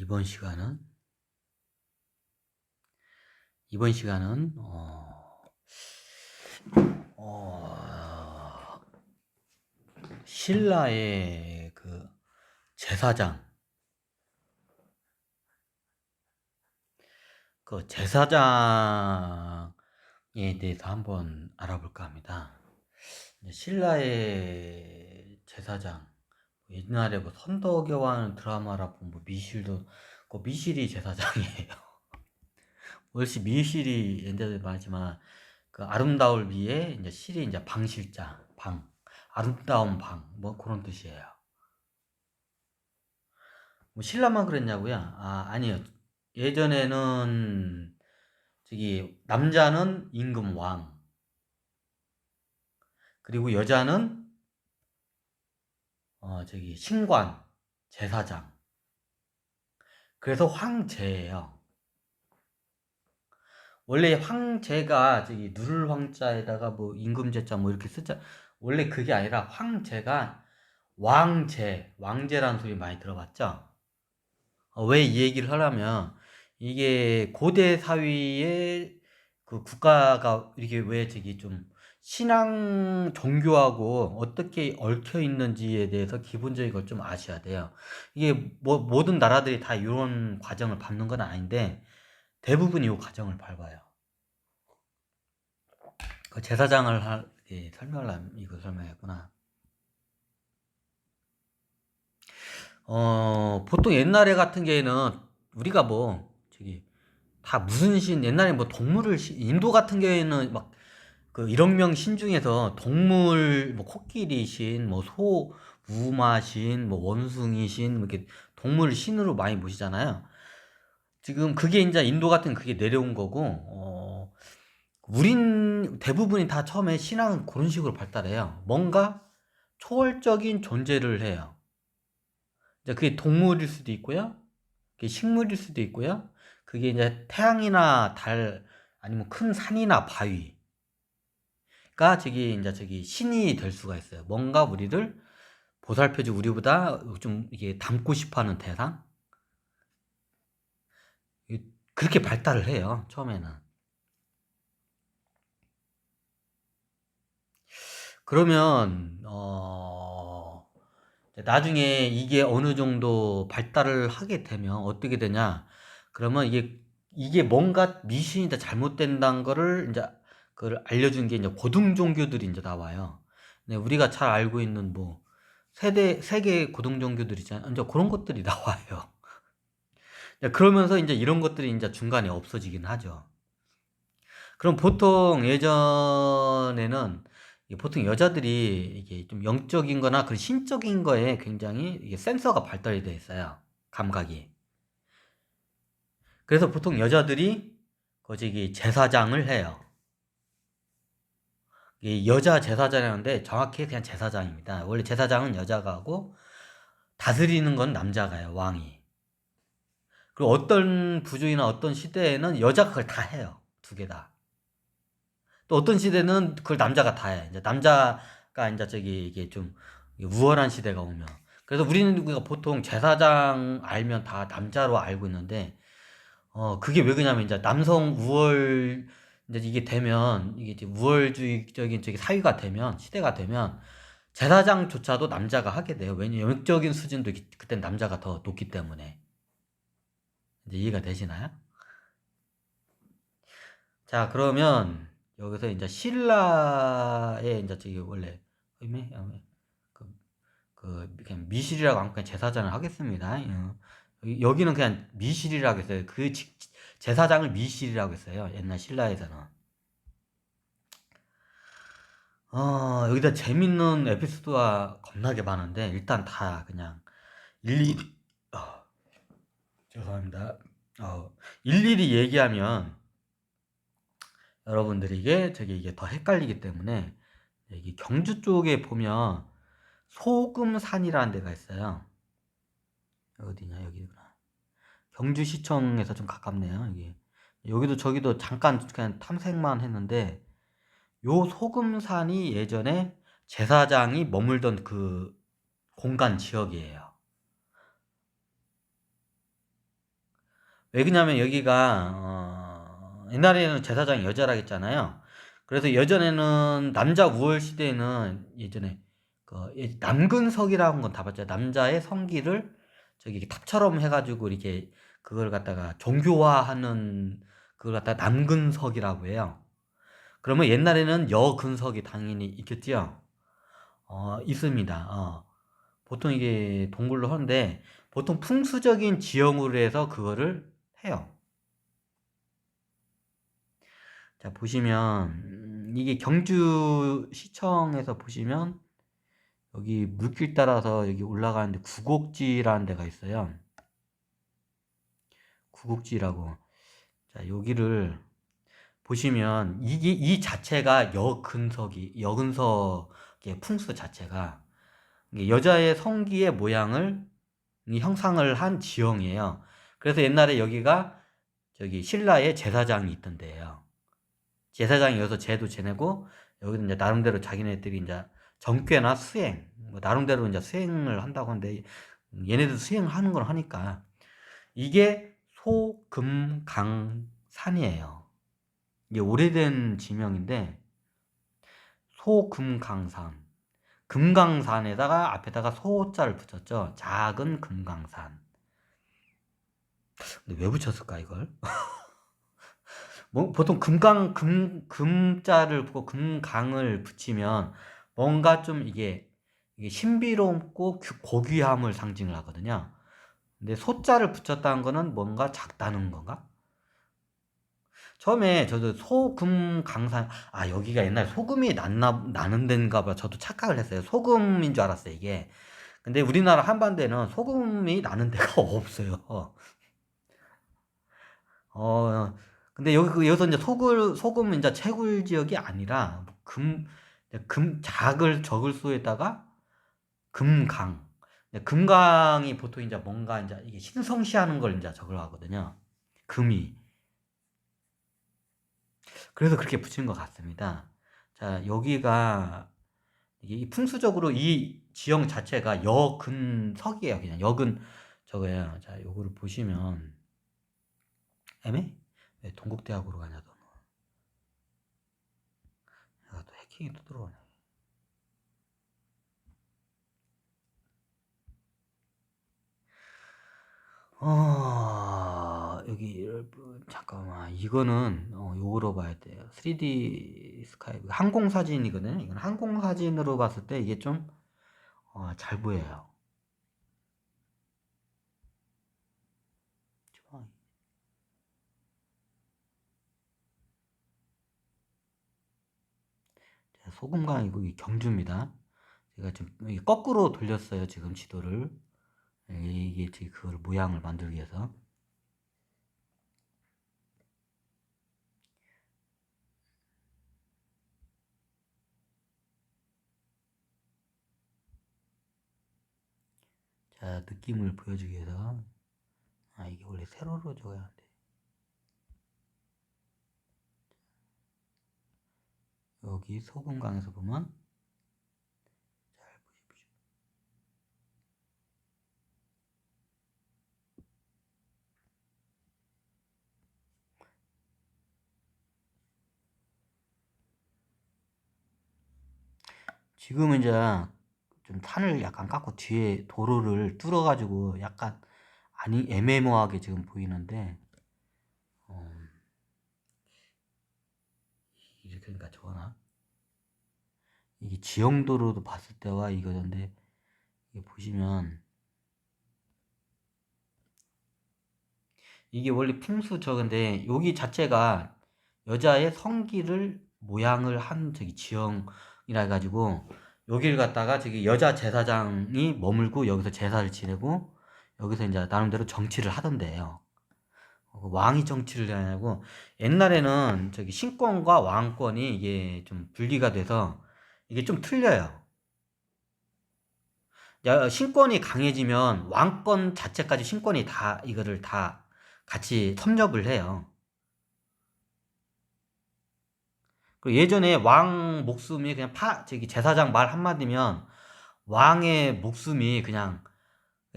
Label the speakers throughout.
Speaker 1: 이번 시간은 이번 시간은 신라의 그 제사장, 그 제사장에 대해서 한번 알아볼까 합니다. 신라의 제사장, 옛날에 뭐 선덕여왕 드라마라고 뭐 미실도 그 미실이 제사장이에요. 월시 미실이 옛날에 말하지만 그 아름다울 비에 이제 실이 이제 방실자, 방, 아름다운 방, 뭐 그런 뜻이에요. 뭐 신라만 그랬냐고요? 아니요. 예전에는 저기 남자는 임금 왕, 그리고 여자는 저기 신관, 제사장. 그래서 황제예요. 원래 황제가 저기 누를 황자에다가 뭐 임금제자 뭐 이렇게 쓰자. 원래 그게 아니라 황제가 왕제, 왕제라는 소리 많이 들어봤죠? 왜 이 얘기를 하려면 이게 고대 사회에 그 국가가 이렇게 왜 저기 좀 신앙 종교하고 어떻게 얽혀 있는지에 대해서 기본적인 걸 좀 아셔야 돼요. 이게 뭐 모든 나라들이 다 이런 과정을 밟는 건 아닌데 대부분 이 과정을 밟아요. 그 제사장을 설명하려면 이거 설명했구나. 보통 옛날에 같은 경우에는 우리가 뭐 저기 다 무슨 신, 옛날에 뭐 동물을 인도 같은 경우에는 막 그 일억명 신 중에서 동물 뭐 코끼리 신, 뭐 소, 우마 신, 뭐 원숭이 신, 뭐 이렇게 동물 신으로 많이 모시잖아요. 지금 그게 이제 인도 같은 그게 내려온 거고, 우린 대부분이 다 처음에 신앙은 그런 식으로 발달해요. 뭔가 초월적인 존재를 해요. 이제 그게 동물일 수도 있고요. 그게 식물일 수도 있고요. 그게 이제 태양이나 달 아니면 큰 산이나 바위가 저기 신이 될 수가 있어요. 뭔가 우리를 보살펴주고 우리보다 좀 이게 닮고 싶어하는 대상. 그렇게 발달을 해요. 처음에는. 그러면 나중에 이게 어느 정도 발달을 하게 되면 어떻게 되냐? 그러면 이게 뭔가 미신이 다 잘못된다는 거를 이제 그걸 알려준 게 이제 고등 종교들이 이제 나와요. 네, 우리가 잘 알고 있는 뭐 세계 고등 종교들 있잖아요. 이제 그런 것들이 나와요. 그러면서 이제 이런 것들이 이제 중간에 없어지긴 하죠. 그럼 보통 예전에는 보통 여자들이 이게 좀 영적인 거나 그런 신적인 거에 굉장히 이게 센서가 발달이 되어 있어요. 감각이. 그래서 보통 여자들이 거기 제사장을 해요. 이 여자 제사장이라는데 정확히 그냥 제사장입니다. 원래 제사장은 여자가 하고 다스리는 건 남자가 해요, 왕이. 그리고 어떤 부족이나 어떤 시대에는 여자가 그걸 다 해요. 두 개 다. 또 어떤 시대는 그걸 남자가 다 해. 이제 남자가 이제 저기 이게 좀 우월한 시대가 오면. 그래서 우리가 보통 제사장 알면 다 남자로 알고 있는데, 그게 왜 그러냐면 이제 남성 우월, 이제 이게 되면, 이게 이제 우월주의적인 저기 사회가 되면, 시대가 되면, 제사장조차도 남자가 하게 돼요. 왜냐면 영적인 수준도 그땐 남자가 더 높기 때문에. 이제 이해가 되시나요? 자, 그러면 여기서 이제 신라의 이제 저기 원래 그, 그냥 미실이라고 하면 그냥 제사장을 하겠습니다. 여기는 그냥 미실이라고 했어요. 제사장을 미실이라고 했어요. 옛날 신라에서는. 여기다 재밌는 에피소드가 겁나게 많은데 일단 다 그냥 일일이 죄송합니다. 일일이 얘기하면 여러분들에게 저기 이게 더 헷갈리기 때문에 여기 경주 쪽에 보면 소금산이라는 데가 있어요. 어디냐, 여기구나. 경주시청에서 좀 가깝네요, 여기. 여기도 저기도 잠깐 그냥 탐색만 했는데, 요 소금산이 예전에 제사장이 머물던 그 공간 지역이에요. 왜 그러냐면 여기가 옛날에는 제사장이 여자라 했잖아요. 그래서 예전에는 남자 우월 시대에는 예전에 남근석이라는 건 다 봤죠. 남자의 성기를 저기 이렇게 탑처럼 해가지고 이렇게 그걸 갖다가 종교화하는 그걸 갖다가 남근석이라고 해요. 그러면 옛날에는 여근석이 당연히 있겠지요. 있습니다. 보통 이게 동굴로 하는데 보통 풍수적인 지형으로 해서 그거를 해요. 자, 보시면 이게 경주시청에서 보시면 여기 물길 따라서 여기 올라가는데 구곡지라는 데가 있어요. 구곡지라고. 자, 여기를 보시면 이게 이 자체가 여근석의 풍수 자체가 여자의 성기의 모양을 형상을 한 지형이에요. 그래서 옛날에 여기가 저기 신라의 제사장이 있던 데예요. 제사장이 여기서 제도 지내고 여기는 이제 나름대로 자기네들이 이제 정죄나 수행, 뭐 나름대로 이제 수행을 한다고 하는데 얘네들 수행하는 걸 하니까 이게 소금강산이에요. 이게 오래된 지명인데 소금강산, 금강산에다가 앞에다가 소자를 붙였죠. 작은 금강산. 근데 왜 붙였을까 이걸? 뭐 보통 금자를 붙고 금강을 붙이면 뭔가 좀 이게 신비롭고 고귀함을 상징을 하거든요. 근데 소자를 붙였다는 거는 뭔가 작다는 건가? 처음에 저도 소금강산, 여기가 옛날에 소금이 나는 데인가 봐. 저도 착각을 했어요. 소금인 줄 알았어요, 이게. 근데 우리나라 한반도에는 소금이 나는 데가 없어요. 어, 근데 여기서 이제 소금 이제 채굴 지역이 아니라, 작을 적을 수에다가 금강. 금강이 보통 이제 뭔가 이제 이게 신성시하는 걸 이제 적으려 하거든요. 금이. 그래서 그렇게 붙인 것 같습니다. 자, 여기가, 이게 풍수적으로 이 지형 자체가 여근석이에요. 그냥 여근, 저거예요. 자, 요거를 보시면, 애매? 왜 동국대학으로 가냐, 너. 내가 또 해킹이 또 들어오네. 여기, 잠깐만. 이거는, 요거로 봐야 돼요. 3D 스카이, 항공사진이거든요. 이건 항공사진으로 봤을 때 이게 좀, 잘 보여요. 소금강이고, 이 경주입니다. 제가 지금 거꾸로 돌렸어요. 지금 지도를. 이게 지금 그걸 모양을 만들기 위해서. 자, 느낌을 보여주기 위해서. 이게 원래 세로로 적어야 하는데. 여기 소금강에서 보면 잘 보십시오. 지금은 이제 좀 산을 약간 깎고 뒤에 도로를 뚫어가지고 약간 애매모호하게 지금 보이는데, 이렇게 그러니까 저거나 이게 지형도로도 봤을 때와 이거던데, 이게 보시면 이게 원래 풍수 저건데 여기 자체가 여자의 성기를 모양을 한 저기 지형이라 해가지고 여기를 갖다가 저기 여자 제사장이 머물고 여기서 제사를 지내고 여기서 이제 나름대로 정치를 하던데요. 왕이 정치를 하냐고. 옛날에는 저기 신권과 왕권이 이게 좀 분리가 돼서 이게 좀 틀려요. 신권이 강해지면 왕권 자체까지 신권이 다 이거를 다 같이 섭렵을 해요. 그리고 예전에 왕 목숨이 그냥 저기 제사장 말 한마디면 왕의 목숨이 그냥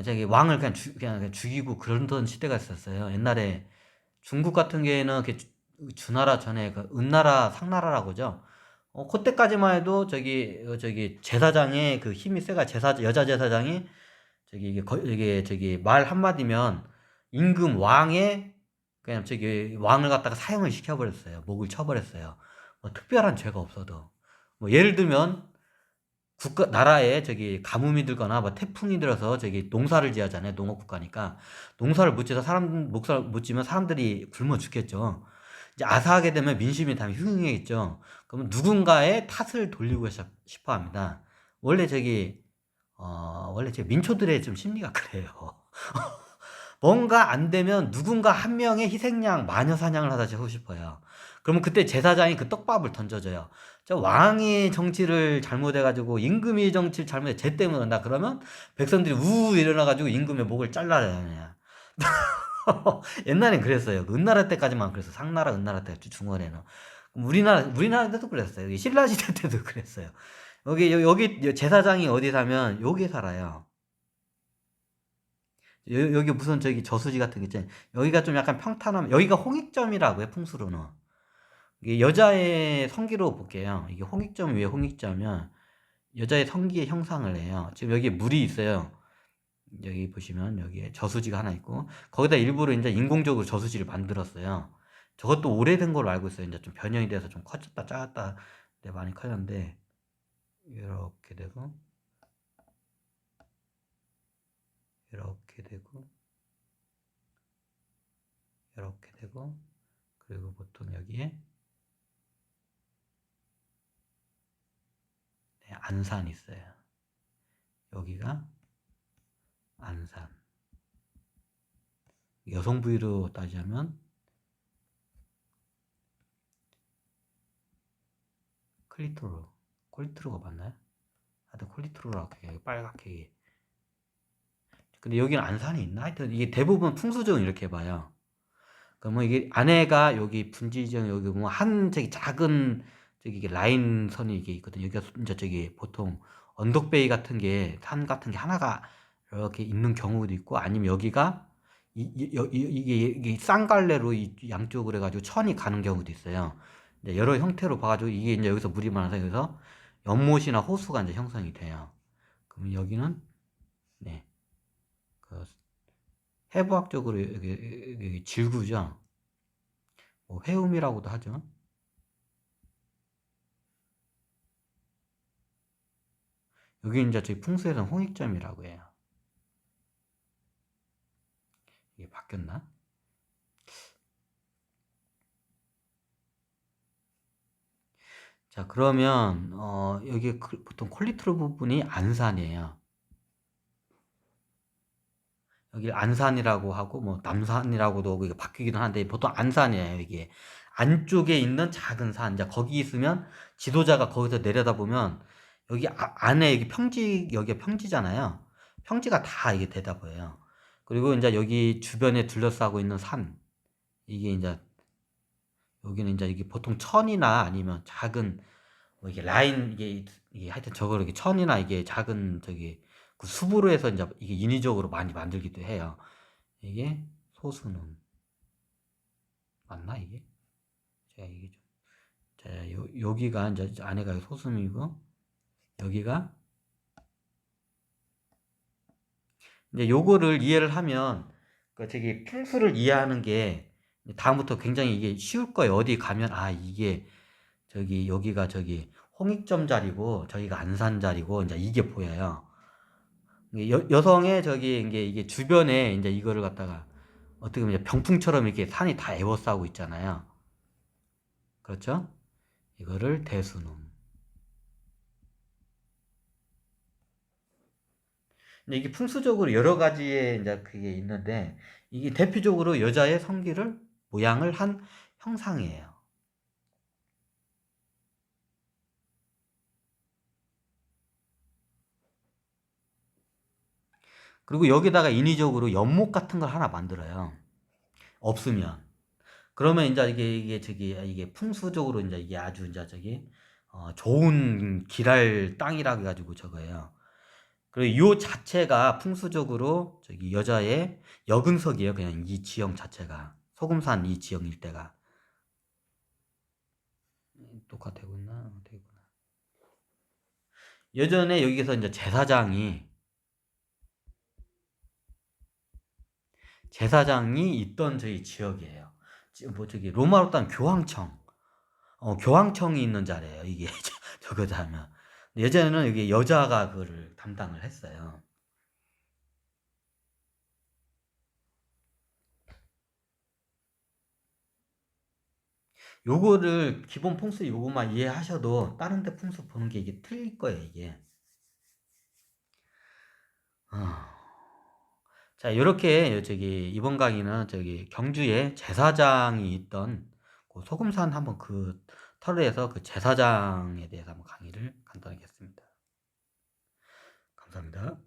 Speaker 1: 저기 왕을 그냥 죽이고 그런 시대가 있었어요. 옛날에 중국 같은 경우에는 주나라 전에 은나라, 상나라라고죠. 그때까지만 해도 저기 제사장의 그 힘이 세가 여자 제사장이 이게 저기 말 한마디면 임금 왕의 그냥 저기 왕을 갖다가 사형을 시켜버렸어요. 목을 쳐버렸어요. 뭐 특별한 죄가 없어도. 뭐 예를 들면 나라에 저기 가뭄이 들거나 뭐 태풍이 들어서 저기 농사를 지어잖아요. 농업국가니까. 농사를 못 지면 사람들이 굶어 죽겠죠. 이제 아사하게 되면 민심이 다 흉흉해겠죠. 그러면 누군가의 탓을 돌리고 싶어 합니다. 원래 원래 제 민초들의 좀 심리가 그래요. 뭔가 안 되면 누군가 한 명의 희생양, 마녀 사냥을 하고 싶어요. 그러면 그때 제사장이 그 떡밥을 던져줘요. 저 왕이 정치를 잘못해가지고 임금이 정치를 잘못해 쟤 때문에 그런다. 그러면 백성들이 우 일어나가지고 임금의 목을 잘라내요. 그냥. 옛날엔 그랬어요. 은나라 때까지만 그랬어. 상나라, 은나라 때 중원에는. 우리나라 때도 그랬어요. 신라 시대 때도 그랬어요. 여기 제사장이 어디 사면 여기 살아요. 여기 무슨 저기 저수지 같은 게 있잖아요. 여기가 좀 약간 평탄하면 여기가 홍익점이라고 해 풍수로는. 이게 여자의 성기로 볼게요. 이게 홍익점이 왜 홍익점이면 여자의 성기의 형상을 해요. 지금 여기 물이 있어요. 여기 보시면 여기에 저수지가 하나 있고 거기다 일부러 이제 인공적으로 저수지를 만들었어요. 저것도 오래된 걸로 알고 있어요. 이제 좀 변형이 돼서 좀 커졌다 작았다 많이 커졌는데 이렇게 되고 이렇게 되고 이렇게 되고 그리고 보통 여기에 안산이 있어요. 여기가 안산. 여성 부위로 따지자면 콜리토로가 맞나요? 하여튼 콜리토로라고 해요. 빨갛게. 근데 여기는 안산이 있나? 하여튼 이게 대부분 풍수적은 이렇게 봐요. 그러면 이게 안에가 여기 분지지형 여기 보면 한 저기 작은 저기 라인 선이 이게 있거든요. 여기가 이제 저기 보통 언덕베이 같은 게 산 같은 게 하나가 이렇게 있는 경우도 있고 아니면 여기가 이게 쌍갈래로 양쪽으로 해가지고 천이 가는 경우도 있어요. 이제 여러 형태로 봐가지고 이게 이제 여기서 물이 많아서 여기서 연못이나 호수가 이제 형성이 돼요. 그러면 여기는 네, 그 해부학적으로 여기 질구죠. 뭐 회음이라고도 하죠. 여기 이제 저희 풍수에서는 홍익점이라고 해요. 이게 바뀌었나? 자, 그러면 여기 보통 콜리트로 부분이 안산이에요. 여기 안산이라고 하고 뭐 남산이라고도 하고 이게 바뀌기도 하는데 보통 안산이에요. 이게 안쪽에 있는 작은 산. 이제 거기 있으면 지도자가 거기서 내려다보면 여기 안에 여기가 평지잖아요. 평지가 다 이게 되다 보여요. 그리고 이제 여기 주변에 둘러싸고 있는 산. 이게 이제 여기는 이제 이게 보통 천이나 아니면 작은 뭐 이게 라인 이게 하여튼 저거 이렇게 천이나 이게 작은 저기 그 숲으로 해서 이제 이게 인위적으로 많이 만들기도 해요. 이게 소수는 맞나 이게? 제가 이게 좀 여기가 이제 안에가 소수이고 여기가 이제 요거를 이해를 하면 그 저기 풍수를 이해하는 게 다음부터 굉장히 이게 쉬울 거예요. 어디 가면 이게 저기 여기가 저기 홍익점 자리고 저기가 안산 자리고 이제 이게 보여요. 여성의 저기 이게 주변에 이제 이거를 갖다가 어떻게 보면 병풍처럼 이렇게 산이 다 에워싸고 있잖아요. 그렇죠? 이거를 대수놈. 근데 이게 풍수적으로 여러 가지의 이제 그게 있는데 이게 대표적으로 여자의 성기를 모양을 한 형상이에요. 그리고 여기다가 인위적으로 연못 같은 걸 하나 만들어요. 없으면. 그러면 이제 이게 풍수적으로 이제 이게 아주 이제 좋은 길할 땅이라 해가지고 저거예요. 그리고 요 자체가 풍수적으로 저기 여자의 여근석이에요. 그냥 이 지형 자체가. 소금산 이 지형 일대가. 똑같되고 있나? 되구나. 예전에 여기서 이제 제사장이 있던 저희 지역이에요. 뭐 저기 로마로 따면 교황청. 교황청이 있는 자리예요. 이게 저거다 하면. 예전에는 여기 여자가 그거를 담당을 했어요. 요거를 기본 풍수 요거만 이해하셔도 다른 데 풍수 보는 게 이게 틀릴 거예요, 이게. 어. 자, 요렇게 저기 이번 강의는 저기 경주에 제사장이 있던 그 소금산 한번 그 터르에서 그 제사장에 대해서 한번 강의를 간단하게 했습니다. 감사합니다.